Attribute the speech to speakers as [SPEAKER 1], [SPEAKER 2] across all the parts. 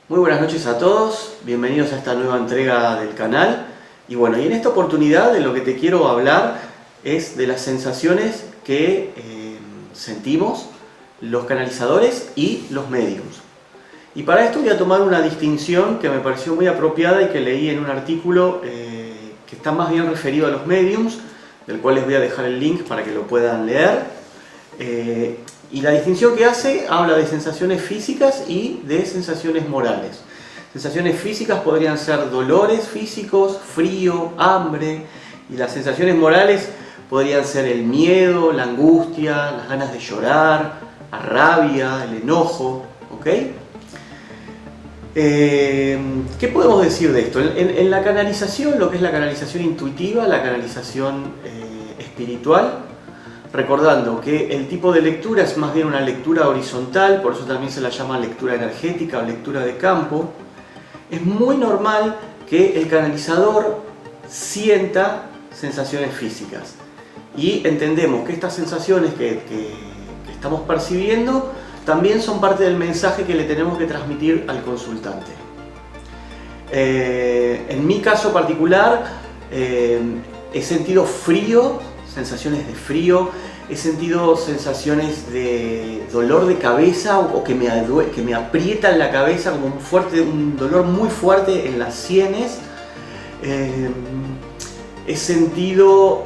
[SPEAKER 1] Muy buenas noches a todos, bienvenidos a esta nueva entrega del canal. Y bueno, y en esta oportunidad de lo que te quiero hablar es de las sensaciones que sentimos los canalizadores y los médiums. Y para esto voy a tomar una distinción que me pareció muy apropiada y que leí en un artículo que está más bien referido a los médiums, del cual les voy a dejar el link para que lo puedan leer. Y la distinción que hace habla de sensaciones físicas y de sensaciones morales. Sensaciones físicas podrían ser dolores físicos, frío, hambre, y las sensaciones morales podrían ser el miedo, la angustia, las ganas de llorar, la rabia, el enojo, ¿ok? ¿Qué podemos decir de esto? En la canalización, lo que es la canalización intuitiva, la canalización espiritual, recordando que el tipo de lectura es más bien una lectura horizontal, por eso también se la llama lectura energética o lectura de campo, es muy normal que el canalizador sienta sensaciones físicas. Y entendemos que estas sensaciones que estamos percibiendo también son parte del mensaje que le tenemos que transmitir al consultante. En mi caso particular, he sentido frío, sensaciones de frío, he sentido sensaciones de dolor de cabeza o que me aprieta en la cabeza, como un dolor muy fuerte en las sienes. He sentido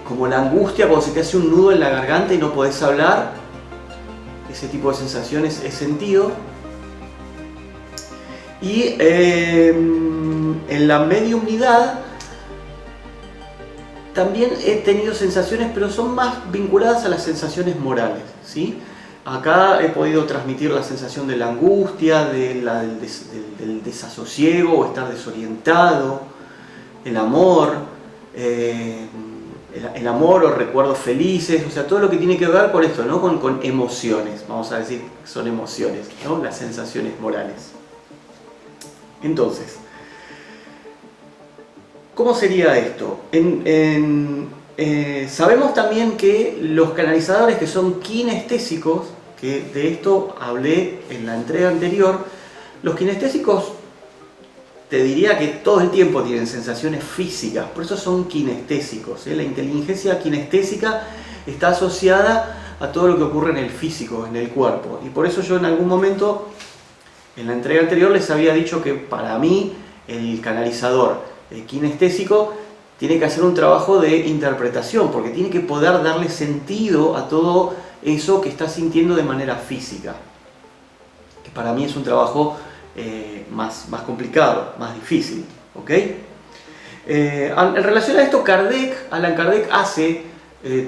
[SPEAKER 1] como la angustia cuando se te hace un nudo en la garganta y no podés hablar. Ese tipo de sensaciones he sentido. Y en la mediumnidad también he tenido sensaciones, pero son más vinculadas a las sensaciones morales, ¿sí? Acá he podido transmitir la sensación de la angustia, del desasosiego o estar desorientado, el amor, el amor o recuerdos felices, o sea, todo lo que tiene que ver con esto, ¿no? Con emociones, vamos a decir que son emociones, ¿no? Las sensaciones morales. Entonces, ¿cómo sería esto? Sabemos también que los canalizadores que son kinestésicos, que de esto hablé en la entrega anterior, los kinestésicos te diría que todo el tiempo tienen sensaciones físicas, por eso son kinestésicos, ¿eh? La inteligencia kinestésica está asociada a todo lo que ocurre en el físico, en el cuerpo, y por eso yo en algún momento, en la entrega anterior, les había dicho que para mí el canalizador kinestésico tiene que hacer un trabajo de interpretación, porque tiene que poder darle sentido a todo eso que está sintiendo de manera física, que para mí es un trabajo más complicado, más difícil, ¿ok? En relación a esto, Allan Kardec hace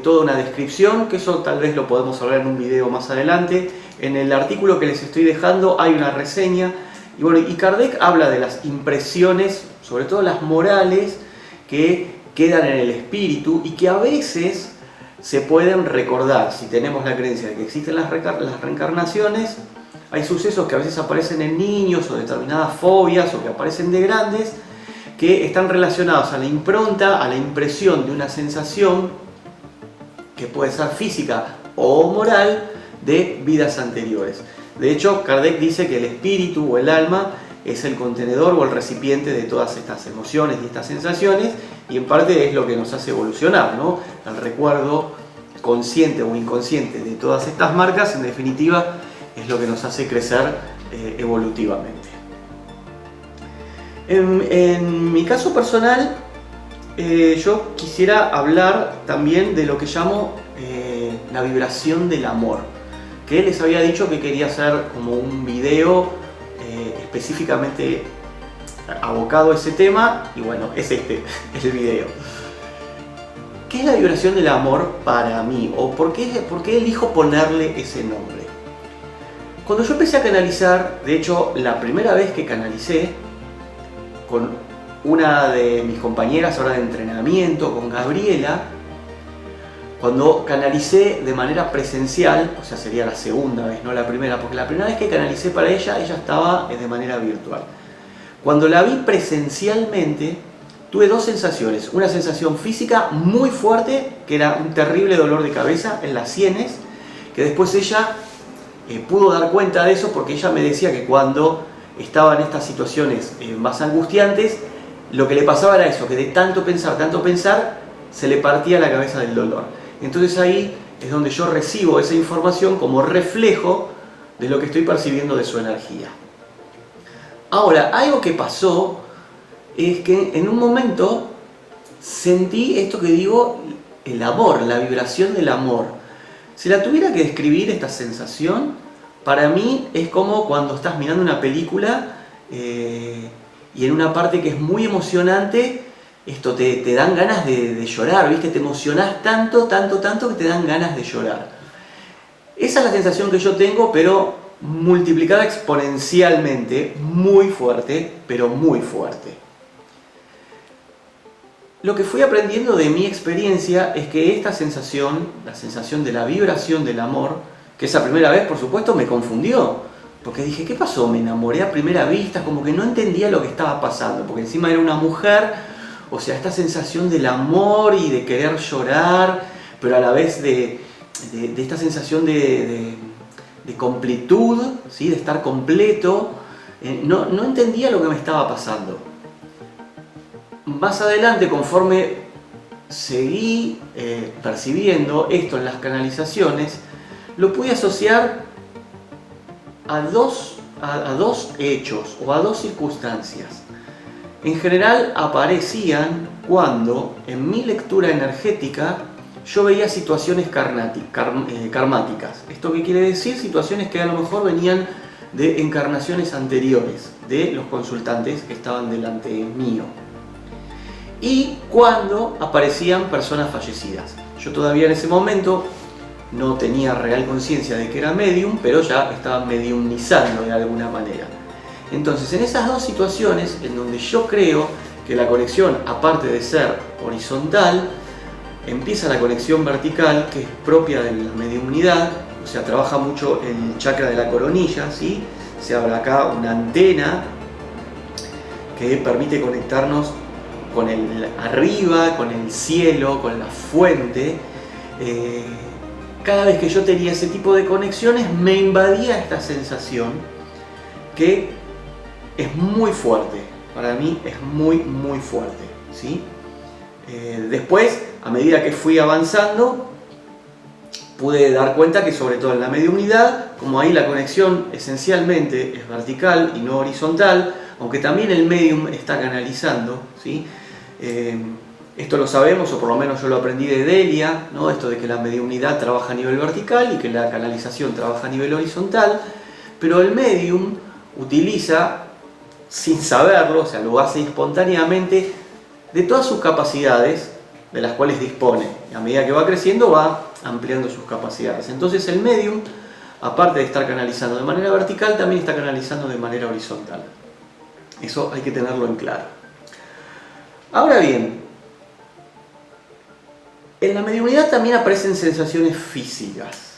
[SPEAKER 1] toda una descripción, que eso tal vez lo podemos hablar en un video más adelante. En el artículo que les estoy dejando hay una reseña, y bueno, y Kardec habla de las impresiones, sobre todo las morales, que quedan en el espíritu y que a veces se pueden recordar. Si tenemos la creencia de que existen las reencarnaciones, hay sucesos que a veces aparecen en niños o determinadas fobias o que aparecen de grandes, que están relacionados a la impronta, a la impresión de una sensación que puede ser física o moral de vidas anteriores. De hecho, Kardec dice que el espíritu o el alma es el contenedor o el recipiente de todas estas emociones y estas sensaciones, y en parte es lo que nos hace evolucionar, ¿no? El recuerdo consciente o inconsciente de todas estas marcas, en definitiva, es lo que nos hace crecer evolutivamente. En mi caso personal, yo quisiera hablar también de lo que llamo la vibración del amor, que les había dicho que quería hacer como un video específicamente abocado a ese tema, y bueno, es este el video. ¿Qué es la vibración del amor para mí? ¿O por qué elijo ponerle ese nombre? Cuando yo empecé a canalizar, de hecho la primera vez que canalicé con una de mis compañeras ahora de entrenamiento, con Gabriela, cuando canalicé de manera presencial, o sea, sería la segunda vez, no la primera, porque la primera vez que canalicé para ella estaba de manera virtual. Cuando la vi presencialmente, tuve dos sensaciones. Una sensación física muy fuerte, que era un terrible dolor de cabeza en las sienes, que después ella pudo dar cuenta de eso porque ella me decía que cuando estaba en estas situaciones más angustiantes, lo que le pasaba era eso, que de tanto pensar, se le partía la cabeza del dolor. Entonces ahí es donde yo recibo esa información como reflejo de lo que estoy percibiendo de su energía. Ahora, algo que pasó es que en un momento sentí esto que digo, el amor, la vibración del amor. Si la tuviera que describir esta sensación, para mí es como cuando estás mirando una película y en una parte que es muy emocionante, esto te dan ganas de llorar, ¿viste? Te emocionás tanto que te dan ganas de llorar. Esa es la sensación que yo tengo, pero multiplicada exponencialmente, muy fuerte, pero muy fuerte. Lo que fui aprendiendo de mi experiencia es que esta sensación, la sensación de la vibración del amor, que esa primera vez, por supuesto, me confundió. Porque dije, ¿qué pasó? Me enamoré a primera vista, como que no entendía lo que estaba pasando, porque encima era una mujer, o sea, esta sensación del amor y de querer llorar, pero a la vez de esta sensación de completud, ¿sí? De estar completo, no entendía lo que me estaba pasando. Más adelante, conforme seguí percibiendo esto en las canalizaciones, lo pude asociar a dos hechos o a dos circunstancias. En general aparecían cuando en mi lectura energética yo veía situaciones karmáticas. ¿Esto qué quiere decir? Situaciones que a lo mejor venían de encarnaciones anteriores de los consultantes que estaban delante mío. Y cuando aparecían personas fallecidas. Yo todavía en ese momento no tenía real conciencia de que era medium, pero ya estaba mediumnizando de alguna manera. Entonces, en esas dos situaciones, en donde yo creo que la conexión, aparte de ser horizontal, empieza la conexión vertical, que es propia de la mediumnidad, o sea, trabaja mucho el chakra de la coronilla, ¿sí? Se abre acá una antena que permite conectarnos con el arriba, con el cielo, con la fuente. Cada vez que yo tenía ese tipo de conexiones me invadía esta sensación que es muy fuerte, para mí es muy fuerte, ¿sí? Después, a medida que fui avanzando, pude dar cuenta que sobre todo en la mediunidad, como ahí la conexión esencialmente es vertical y no horizontal, aunque también el medium está canalizando, ¿sí? Esto lo sabemos, o por lo menos yo lo aprendí de Delia, ¿no? Esto de que la mediunidad trabaja a nivel vertical y que la canalización trabaja a nivel horizontal, pero el medium utiliza, sin saberlo, o sea, lo hace espontáneamente, de todas sus capacidades de las cuales dispone. Y a medida que va creciendo va ampliando sus capacidades. Entonces el medium, aparte de estar canalizando de manera vertical, también está canalizando de manera horizontal. Eso hay que tenerlo en claro. Ahora bien, en la mediunidad también aparecen sensaciones físicas.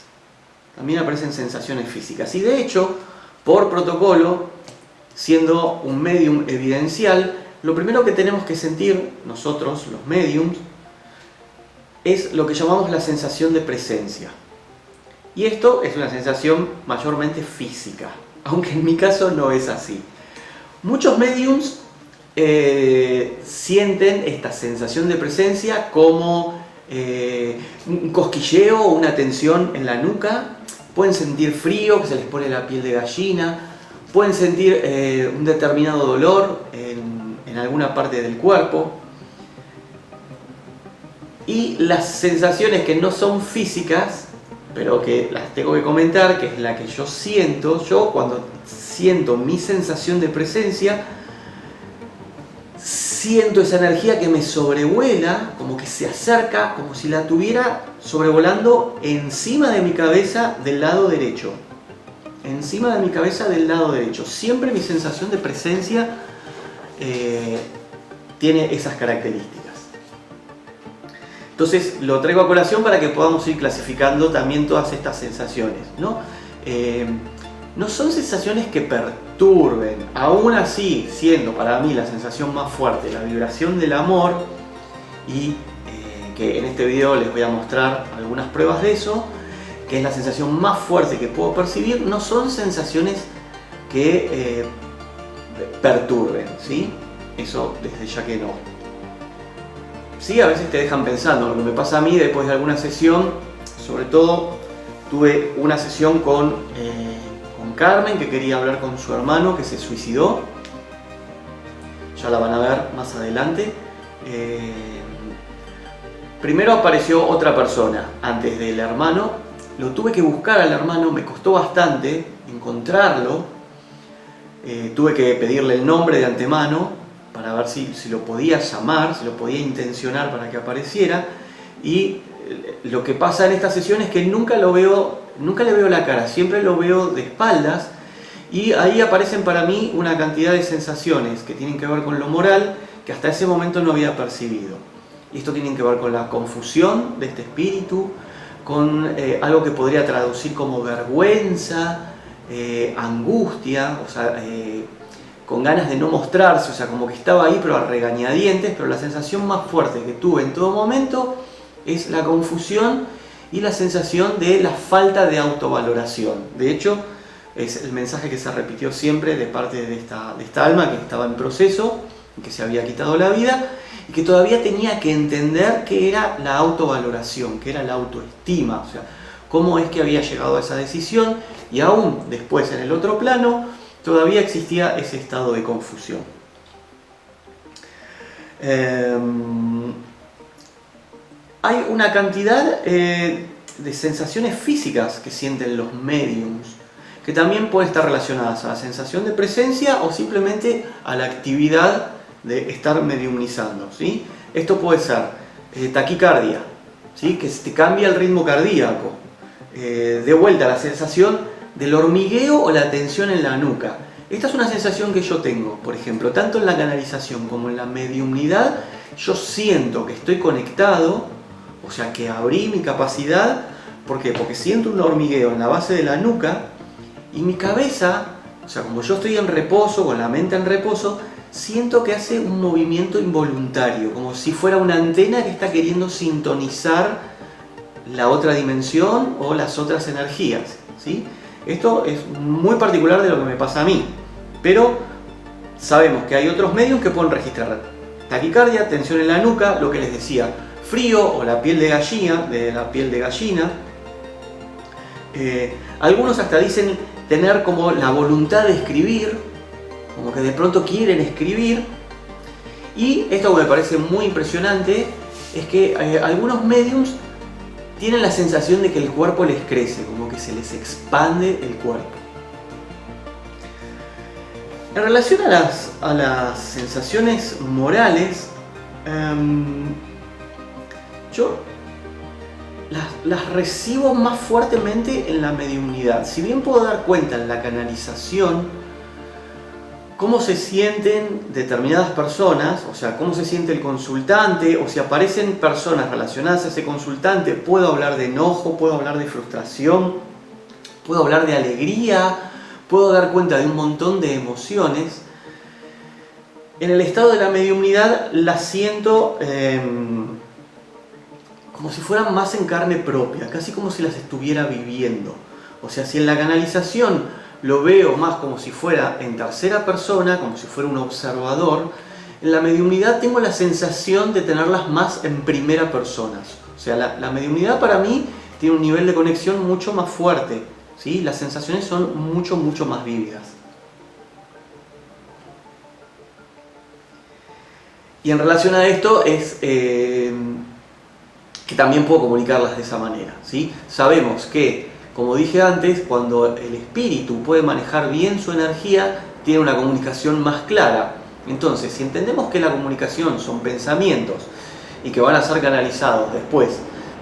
[SPEAKER 1] Y de hecho, por protocolo, siendo un medium evidencial, lo primero que tenemos que sentir nosotros, los mediums, es lo que llamamos la sensación de presencia. Y esto es una sensación mayormente física, aunque en mi caso no es así. Muchos mediums sienten esta sensación de presencia como un cosquilleo o una tensión en la nuca. Pueden sentir frío, que se les pone la piel de gallina. Pueden sentir un determinado dolor en alguna parte del cuerpo. Y las sensaciones que no son físicas, pero que las tengo que comentar, que es la que yo siento, yo cuando siento mi sensación de presencia, siento esa energía que me sobrevuela, como que se acerca, como si la tuviera sobrevolando encima de mi cabeza del lado derecho. Encima de mi cabeza del lado derecho. Siempre mi sensación de presencia tiene esas características. Entonces lo traigo a colación para que podamos ir clasificando también todas estas sensaciones, ¿no? No son sensaciones que perturben, aún así, siendo para mí la sensación más fuerte la vibración del amor, y que en este video les voy a mostrar algunas pruebas de eso, que es la sensación más fuerte que puedo percibir, no son sensaciones que perturben, ¿sí? Eso desde ya que no. Sí, a veces te dejan pensando. Lo que me pasa a mí después de alguna sesión, sobre todo tuve una sesión con Carmen, que quería hablar con su hermano que se suicidó. Ya la van a ver más adelante. Primero apareció otra persona antes del hermano. Lo tuve que buscar al hermano, me costó bastante encontrarlo. Tuve que pedirle el nombre de antemano para ver si lo podía llamar, si lo podía intencionar para que apareciera. Y lo que pasa en esta sesión es que nunca le veo la cara, siempre lo veo de espaldas, y ahí aparecen para mí una cantidad de sensaciones que tienen que ver con lo moral que hasta ese momento no había percibido. Y esto tiene que ver con la confusión de este espíritu, con algo que podría traducir como vergüenza, angustia, o sea, con ganas de no mostrarse, o sea, como que estaba ahí pero a regañadientes, pero la sensación más fuerte que tuve en todo momento es la confusión y la sensación de la falta de autovaloración. De hecho, es el mensaje que se repitió siempre de parte de esta alma que estaba en proceso, que se había quitado la vida y que todavía tenía que entender qué era la autovaloración, qué era la autoestima, o sea, cómo es que había llegado a esa decisión, y aún después en el otro plano todavía existía ese estado de confusión. Hay una cantidad de sensaciones físicas que sienten los médiums, que también pueden estar relacionadas a la sensación de presencia o simplemente a la actividad de estar mediumnizando, ¿sí? Esto puede ser taquicardia, ¿sí? Que te cambia el ritmo cardíaco, de vuelta la sensación del hormigueo o la tensión en la nuca. Esta es una sensación que yo tengo, por ejemplo, tanto en la canalización como en la mediumnidad. Yo siento que estoy conectado, o sea, que abrí mi capacidad. ¿Por qué? Porque siento un hormigueo en la base de la nuca y mi cabeza, o sea, como yo estoy en reposo, con la mente en reposo, siento que hace un movimiento involuntario, como si fuera una antena que está queriendo sintonizar la otra dimensión o las otras energías, ¿sí? Esto es muy particular de lo que me pasa a mí, pero sabemos que hay otros medios que pueden registrar taquicardia, tensión en la nuca, lo que les decía, frío o la piel de gallina. Algunos hasta dicen tener como la voluntad de escribir, como que de pronto quieren escribir. Y esto que me parece muy impresionante es que algunos mediums tienen la sensación de que el cuerpo les crece, como que se les expande el cuerpo. En relación a las sensaciones morales, yo las recibo más fuertemente en la mediumnidad. Si bien puedo dar cuenta en la canalización cómo se sienten determinadas personas, o sea, cómo se siente el consultante, o si aparecen personas relacionadas a ese consultante, puedo hablar de enojo, puedo hablar de frustración, puedo hablar de alegría, puedo dar cuenta de un montón de emociones. En el estado de la mediumnidad las siento como si fueran más en carne propia, casi como si las estuviera viviendo. O sea, si en la canalización lo veo más como si fuera en tercera persona, como si fuera un observador, en la mediumnidad tengo la sensación de tenerlas más en primera persona. O sea, la mediumnidad para mí tiene un nivel de conexión mucho más fuerte, ¿sí? Las sensaciones son mucho más vívidas. Y en relación a esto es que también puedo comunicarlas de esa manera, ¿sí? Sabemos que, como dije antes, cuando el espíritu puede manejar bien su energía, tiene una comunicación más clara. Entonces, si entendemos que la comunicación son pensamientos y que van a ser canalizados después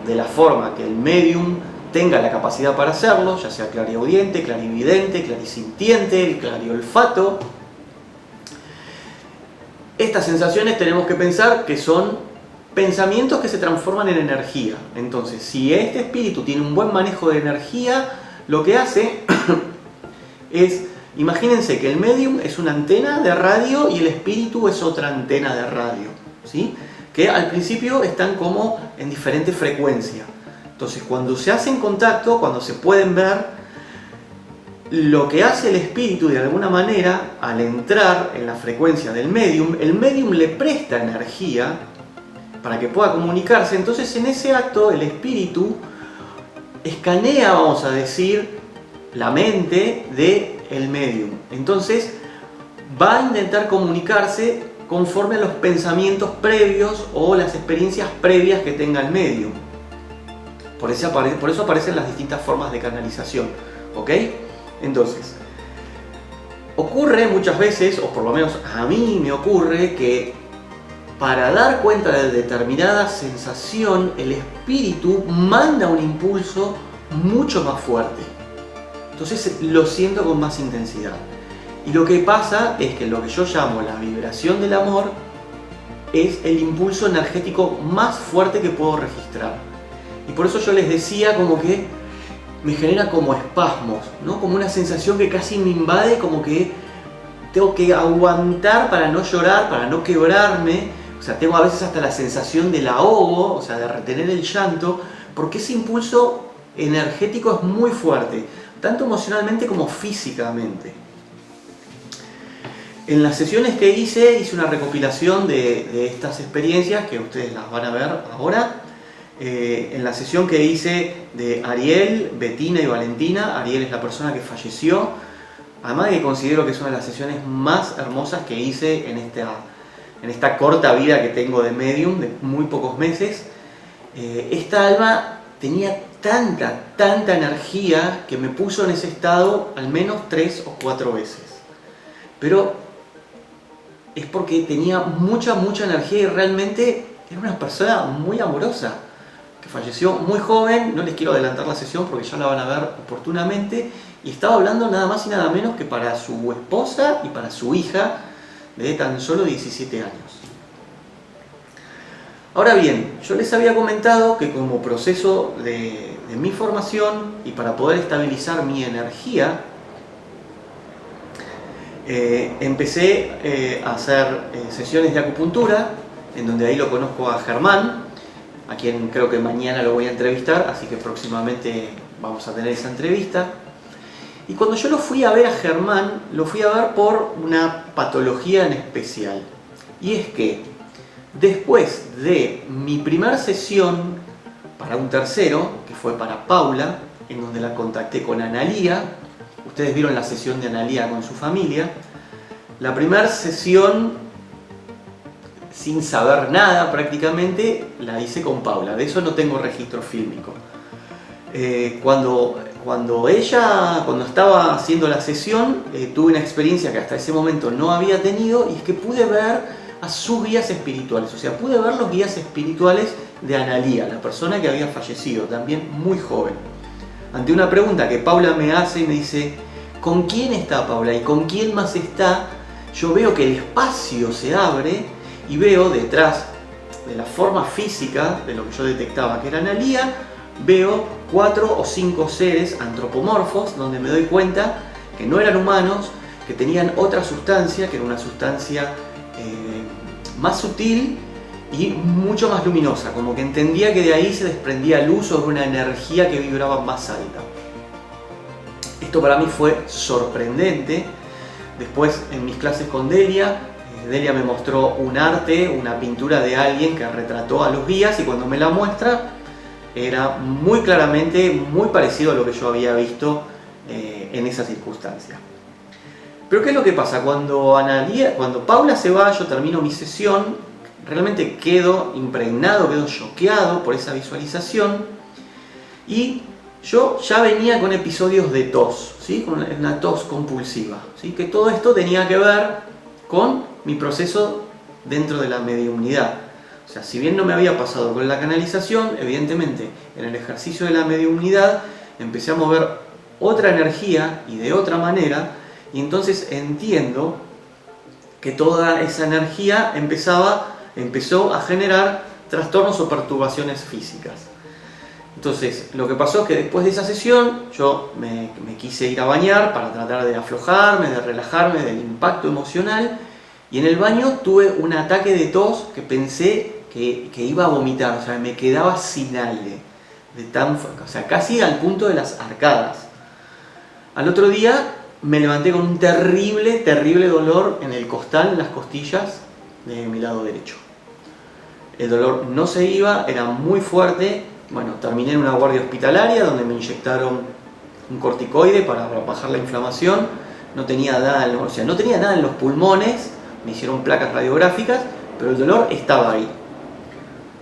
[SPEAKER 1] de la forma que el medium tenga la capacidad para hacerlo, ya sea clariaudiente, clarividente, clarisintiente, el clariolfato, estas sensaciones tenemos que pensar que son pensamientos que se transforman en energía. Entonces, si este espíritu tiene un buen manejo de energía, lo que hace es, imagínense que el medium es una antena de radio y el espíritu es otra antena de radio, ¿sí? Que al principio están como en diferente frecuencia. Entonces, cuando se hacen contacto, cuando se pueden ver, lo que hace el espíritu de alguna manera, al entrar en la frecuencia del médium, el médium le presta energía para que pueda comunicarse. Entonces, en ese acto, el espíritu escanea, vamos a decir, la mente del médium. Entonces, va a intentar comunicarse conforme a los pensamientos previos o las experiencias previas que tenga el médium. Por eso aparecen las distintas formas de canalización, ¿ok? Entonces, ocurre muchas veces, o por lo menos a mí me ocurre, que para dar cuenta de determinada sensación, el espíritu manda un impulso mucho más fuerte. Entonces lo siento con más intensidad. Y lo que pasa es que lo que yo llamo la vibración del amor es el impulso energético más fuerte que puedo registrar. Y por eso yo les decía como que me genera como espasmos, ¿no? Como una sensación que casi me invade, como que tengo que aguantar para no llorar, para no quebrarme. O sea, tengo a veces hasta la sensación del ahogo, o sea, de retener el llanto, porque ese impulso energético es muy fuerte, tanto emocionalmente como físicamente. En las sesiones que hice una recopilación de estas experiencias, que ustedes las van a ver ahora. En la sesión que hice de Ariel, Bettina y Valentina, Ariel es la persona que falleció, además de que considero que es una de las sesiones más hermosas que hice en esta corta vida que tengo de medium, de muy pocos meses. Esta alma tenía tanta energía que me puso en ese estado al menos 3 o 4 veces. Pero es porque tenía mucha energía y realmente era una persona muy amorosa, que falleció muy joven. No les quiero adelantar la sesión porque ya la van a ver oportunamente, y estaba hablando nada más y nada menos que para su esposa y para su hija de tan solo 17 años. Ahora bien, yo les había comentado que como proceso de mi formación y para poder estabilizar mi energía, empecé a hacer sesiones de acupuntura, en donde ahí lo conozco a Germán, a quien creo que mañana lo voy a entrevistar, así que próximamente vamos a tener esa entrevista. Y cuando yo lo fui a ver a Germán, lo fui a ver por una patología en especial. Y es que después de mi primera sesión para un tercero, que fue para Paula, en donde la contacté con Analía, ustedes vieron la sesión de Analía con su familia, la primera sesión, sin saber nada prácticamente, la hice con Paula. De eso no tengo registro fílmico. Cuando estaba haciendo la sesión, tuve una experiencia que hasta ese momento no había tenido, y es que pude ver a sus guías espirituales. O sea, pude ver los guías espirituales de Analía, la persona que había fallecido, también muy joven. Ante una pregunta que Paula me hace, me dice: ¿con quién está Paula? ¿Y con quién más está? Yo veo que el espacio se abre y veo detrás de la forma física de lo que yo detectaba que era Analía, veo 4 o 5 seres antropomorfos, donde me doy cuenta que no eran humanos, que tenían otra sustancia, que era una sustancia más sutil y mucho más luminosa, como que entendía que de ahí se desprendía luz sobre una energía que vibraba más alta. Esto para mí fue sorprendente. Después, en mis clases con Delia me mostró un arte, una pintura de alguien que retrató a los guías, y cuando me la muestra era muy claramente muy parecido a lo que yo había visto en esa circunstancia. Pero ¿qué es lo que pasa? Cuando Paula se va, yo termino mi sesión, realmente quedo impregnado, quedo choqueado por esa visualización, y yo ya venía con episodios de tos, ¿sí? Con una tos compulsiva, ¿sí? Que todo esto tenía que ver con mi proceso dentro de la mediumnidad. O sea, si bien no me había pasado con la canalización, evidentemente en el ejercicio de la mediumnidad empecé a mover otra energía y de otra manera, y entonces entiendo que toda esa energía empezó a generar trastornos o perturbaciones físicas. Entonces, lo que pasó es que después de esa sesión yo me quise ir a bañar para tratar de aflojarme, de relajarme del impacto emocional, y en el baño tuve un ataque de tos que pensé que iba a vomitar, o sea, me quedaba sin aire. o sea, casi al punto de las arcadas. Al otro día me levanté con un terrible, terrible dolor en el costal, en las costillas de mi lado derecho. El dolor no se iba, era muy fuerte. Bueno, terminé en una guardia hospitalaria donde me inyectaron un corticoide para bajar la inflamación. No tenía nada, o sea, no tenía nada en los pulmones, me hicieron placas radiográficas, pero el dolor estaba ahí.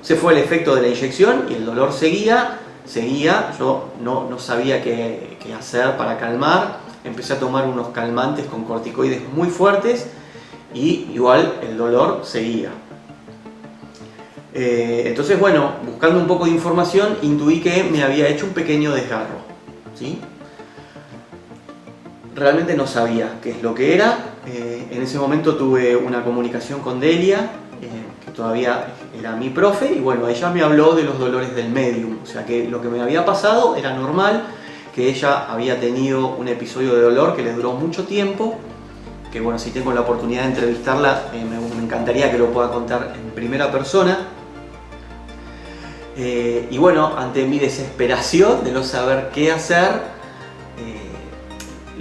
[SPEAKER 1] Se fue el efecto de la inyección y el dolor seguía. Yo no sabía qué hacer para calmar. Empecé a tomar unos calmantes con corticoides muy fuertes y igual el dolor seguía. Entonces, bueno, buscando un poco de información, intuí que me había hecho un pequeño desgarro, ¿sí? Realmente no sabía qué es lo que era. En ese momento tuve una comunicación con Delia, que todavía era mi profe, y bueno, ella me habló de los dolores del medium, o sea que lo que me había pasado era normal, que ella había tenido un episodio de dolor que le duró mucho tiempo, que bueno, si tengo la oportunidad de entrevistarla, me encantaría que lo pueda contar en primera persona. Y bueno, ante mi desesperación de no saber qué hacer,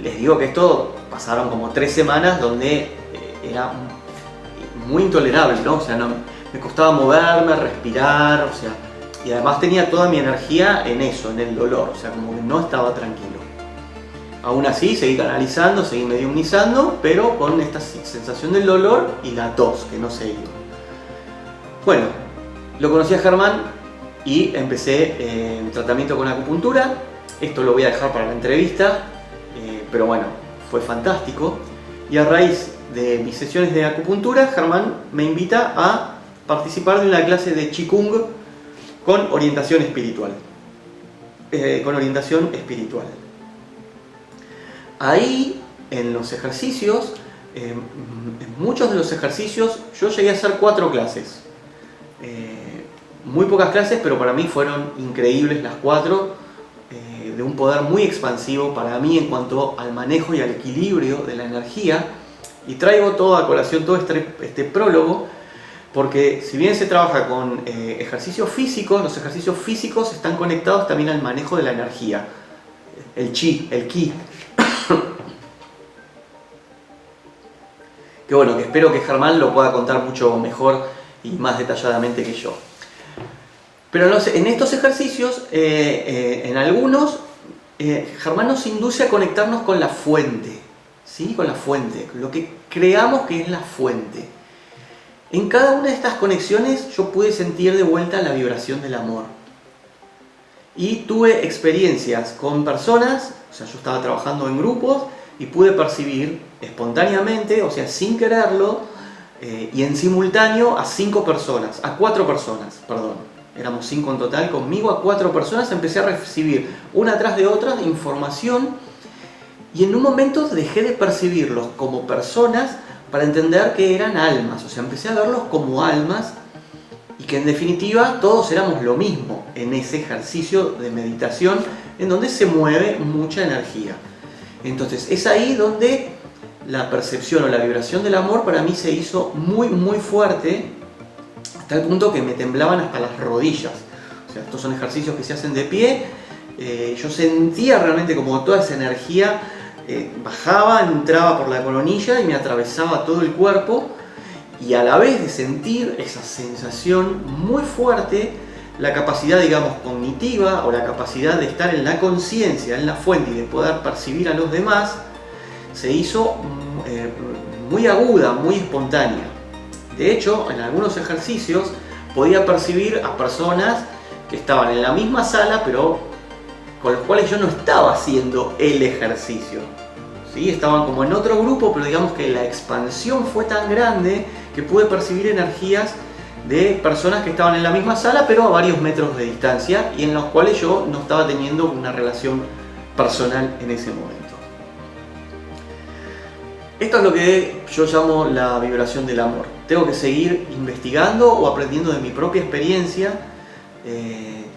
[SPEAKER 1] les digo que esto pasaron como 3 semanas donde era muy intolerable, ¿no? O sea, me costaba moverme, respirar, o sea, y además tenía toda mi energía en eso, en el dolor, o sea, como que no estaba tranquilo. Aún así, seguí canalizando, seguí mediumnizando, pero con esta sensación del dolor y la tos, que no se iba. Bueno, lo conocí a Germán y empecé un tratamiento con acupuntura. Esto lo voy a dejar para la entrevista, pero bueno, fue fantástico. Y a raíz de mis sesiones de acupuntura, Germán me invita a participar de una clase de Qigong con orientación espiritual. Ahí, en los ejercicios, en muchos de los ejercicios, yo llegué a hacer 4 clases. Muy pocas clases, pero para mí fueron increíbles las 4, de un poder muy expansivo para mí en cuanto al manejo y al equilibrio de la energía. Y traigo todo a colación, todo este prólogo, porque si bien se trabaja con ejercicios físicos, los ejercicios físicos están conectados también al manejo de la energía, el chi, el ki. Que bueno, que espero que Germán lo pueda contar mucho mejor y más detalladamente que yo. Pero en estos ejercicios, en algunos, Germán nos induce a conectarnos con la fuente, ¿sí? Con la fuente, lo que creamos que es la fuente. En cada una de estas conexiones yo pude sentir de vuelta la vibración del amor. Y tuve experiencias con personas, o sea, yo estaba trabajando en grupos y pude percibir espontáneamente, o sea, sin quererlo, y en simultáneo a 4 personas, perdón. Éramos 5 en total, conmigo a 4 personas empecé a recibir una tras de otra información y en un momento dejé de percibirlos como personas para entender que eran almas, o sea, empecé a verlos como almas y que en definitiva todos éramos lo mismo en ese ejercicio de meditación en donde se mueve mucha energía. Entonces es ahí donde la percepción o la vibración del amor para mí se hizo muy muy fuerte, hasta el punto que me temblaban hasta las rodillas. O sea, estos son ejercicios que se hacen de pie. Yo sentía realmente como toda esa energía bajaba, entraba por la coronilla y me atravesaba todo el cuerpo, y a la vez de sentir esa sensación muy fuerte, la capacidad, digamos, cognitiva o la capacidad de estar en la conciencia, en la fuente y de poder percibir a los demás, se hizo muy aguda, muy espontánea. De hecho, en algunos ejercicios podía percibir a personas que estaban en la misma sala, pero con los cuales yo no estaba haciendo el ejercicio, ¿sí? Estaban como en otro grupo, pero digamos que la expansión fue tan grande que pude percibir energías de personas que estaban en la misma sala, pero a varios metros de distancia, y en los cuales yo no estaba teniendo una relación personal en ese momento. Esto es lo que yo llamo la vibración del amor. Tengo que seguir investigando o aprendiendo de mi propia experiencia.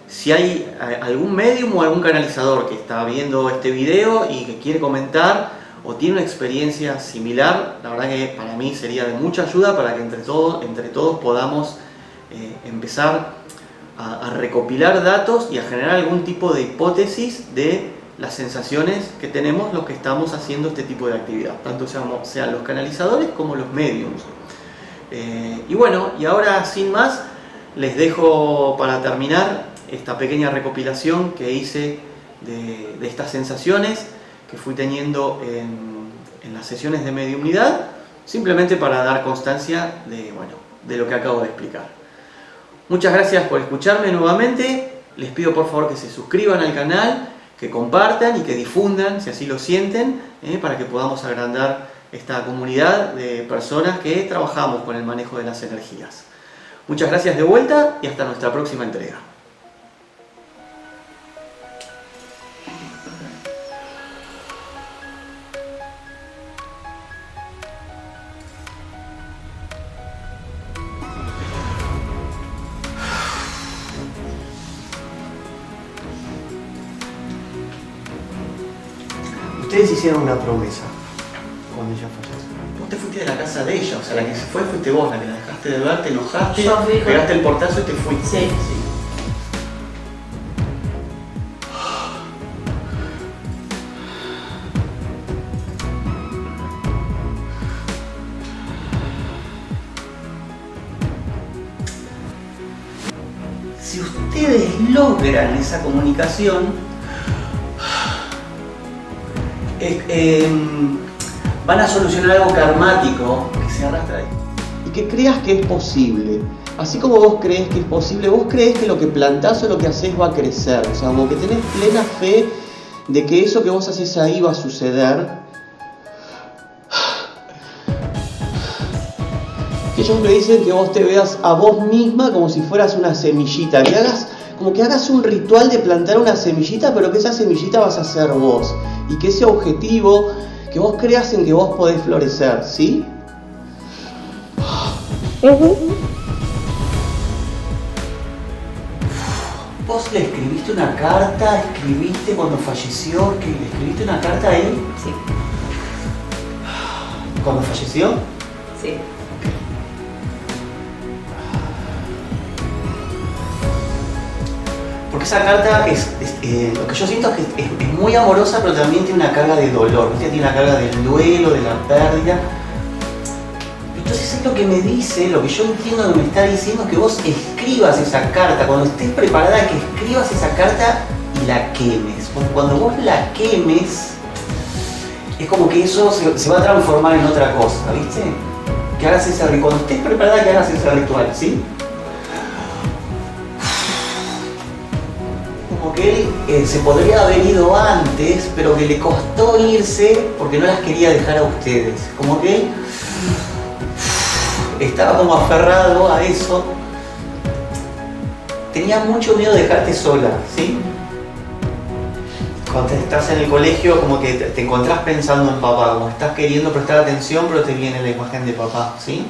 [SPEAKER 1] Si hay algún medium o algún canalizador que está viendo este video y que quiere comentar o tiene una experiencia similar, la verdad que para mí sería de mucha ayuda para que entre todos podamos empezar a recopilar datos y a generar algún tipo de hipótesis de las sensaciones que tenemos los que estamos haciendo este tipo de actividad, tanto sean los canalizadores como los mediums. Y bueno, y ahora sin más, les dejo para terminar esta pequeña recopilación que hice de estas sensaciones que fui teniendo en las sesiones de mediumnidad, simplemente para dar constancia de lo que acabo de explicar. Muchas gracias por escucharme nuevamente. Les pido por favor que se suscriban al canal, que compartan y que difundan, si así lo sienten, para que podamos agrandar esta comunidad de personas que trabajamos con el manejo de las energías. Muchas gracias de vuelta y hasta nuestra próxima entrega.
[SPEAKER 2] Ustedes hicieron una promesa cuando ella falleció.
[SPEAKER 1] Vos te fuiste de la casa de ella, o sea, la que se fue fuiste vos, la que la dejaste de ver, te enojaste,
[SPEAKER 3] Yo fui,
[SPEAKER 1] pegaste el portazo y te fuiste.
[SPEAKER 3] Sí.
[SPEAKER 1] Si ustedes logran esa comunicación, van a solucionar algo karmático que se arrastra ahí.
[SPEAKER 2] Y que creas que es posible. Así como vos crees que es posible, vos crees que lo que plantás o lo que haces va a crecer. O sea, como que tenés plena fe de que eso que vos haces ahí va a suceder. Que ellos me dicen que vos te veas a vos misma como si fueras una semillita. Que hagas un ritual de plantar una semillita, pero que esa semillita vas a ser vos. Y que ese objetivo, que vos creas en que vos podés florecer, ¿sí?
[SPEAKER 1] ¿Vos le escribiste una carta? ¿Escribiste cuando falleció? ¿Le escribiste una carta ahí?
[SPEAKER 3] Sí.
[SPEAKER 1] ¿Cuando falleció?
[SPEAKER 3] Sí.
[SPEAKER 1] Porque esa carta lo que yo siento es que es muy amorosa, pero también tiene una carga de dolor, ¿viste? Tiene una carga del duelo, de la pérdida. Entonces es lo que me dice, lo que yo entiendo que me está diciendo, es que vos escribas esa carta, cuando estés preparada, que escribas esa carta y la quemes. Porque cuando vos la quemes, es como que eso se va a transformar en otra cosa, ¿viste? Que hagas ese ritual, cuando estés preparada, que hagas ese ritual, ¿sí? Como que él se podría haber ido antes, pero que le costó irse porque no las quería dejar a ustedes. Como que él estaba como aferrado a eso. Tenía mucho miedo de dejarte sola, ¿sí? Cuando estás en el colegio, como que te encontrás pensando en papá, como estás queriendo prestar atención, pero te viene la imagen de papá, ¿sí?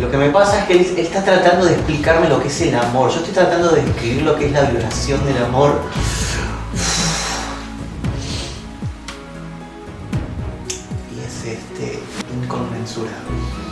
[SPEAKER 1] Lo que me pasa es que él está tratando de explicarme lo que es el amor. Yo estoy tratando de describir lo que es la vibración del amor. Y es inconmensurable.